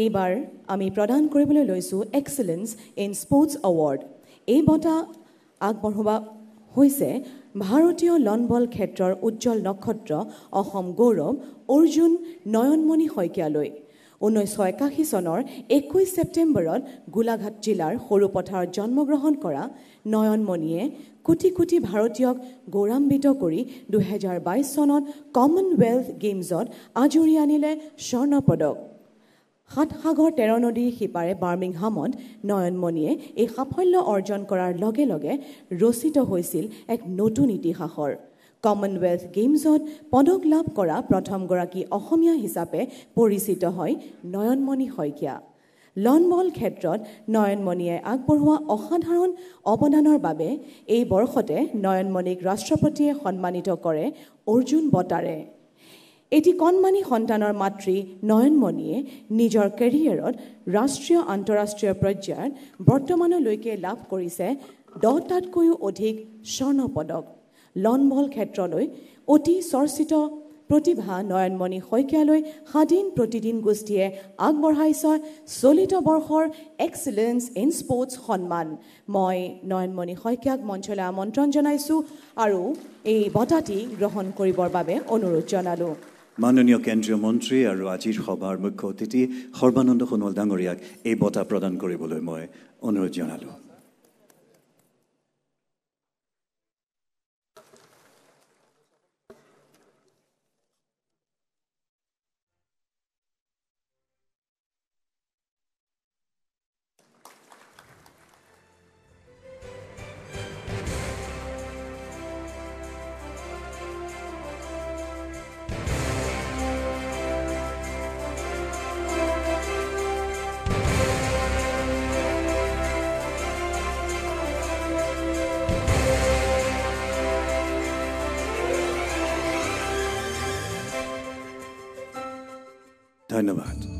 এইবাৰ আমি প্ৰদান কৰিবলৈ লৈছোঁ এক্সেলেন্স ইন স্পৰ্টছ এৱাৰ্ড। এই বঁটা আগবঢ়োৱা হৈছে ভাৰতীয় লন বল ক্ষেত্ৰৰ উজ্জ্বল নক্ষত্ৰ অসম গৌৰৱ অৰ্জুন নয়নমণি শইকীয়ালৈ 1981 চনৰ 21 ছেপ্টেম্বৰত গোলাঘাট জিলাৰ সৰুপথাৰত জন্মগ্ৰহণ কৰা নয়নমণিয়ে কোটি কোটি ভাৰতীয়ক গৌৰৱান্বিত কৰি 2022 চনত কমনৱেলথ গেমছত আজুৰি আনিলে স্বৰ্ণ পদক। 7 সাগৰ 13 নদীৰ সিপাৰে বাৰ্মিংহামত নয়নমণিয়ে এই সাফল্য অৰ্জন কৰাৰ লগে লগে ৰচিত হৈছিল এক নতুন ইতিহাসৰ। কমনৱেলথ গেমছত পদক লাভ কৰা প্ৰথমগৰাকী অসমীয়া হিচাপে পৰিচিত হয় নয়নমণি শইকীয়া। লন বল ক্ষেত্ৰত নয়নমণিয়ে আগবঢ়োৱা অসাধাৰণ অৱদানৰ বাবে এই বৰ্ষতে নয়নমণিক ৰাষ্ট্ৰপতিয়ে সন্মানিত কৰে অৰ্জুন বঁটাৰে। এটি কণমানি সন্তানৰ মাতৃ নয়নমণিয়ে নিজৰ কেৰিয়াৰত ৰাষ্ট্ৰীয় আন্তঃৰাষ্ট্ৰীয় পৰ্যায়ত বৰ্তমানলৈকে লাভ কৰিছে 10টাতকৈও অধিক স্বৰ্ণ পদক। লন বল ক্ষেত্ৰলৈ অতি চৰ্চিত প্ৰতিভা নয়নমণি শইকীয়ালৈ স্বাধীন প্ৰতিদিন গোষ্ঠীয়ে আগবঢ়াইছে চলিত বৰ্ষৰ এক্সেলেন্স ইন স্পৰ্টছ সন্মান। মই নয়নমণি শইকীয়াক মঞ্চলৈ আমন্ত্ৰণ জনাইছোঁ আৰু এই বঁটাটি গ্ৰহণ কৰিবৰ বাবে অনুৰোধ জনালোঁ। মাননীয় কেন্দ্ৰীয় মন্ত্ৰী আৰু আজিৰ সভাৰ মুখ্য অতিথি সৰ্বানন্দ সোণোৱাল ডাঙৰীয়াক এই বঁটা প্ৰদান কৰিবলৈ মই অনুৰোধ জনালোঁ। ধন্যবাদ।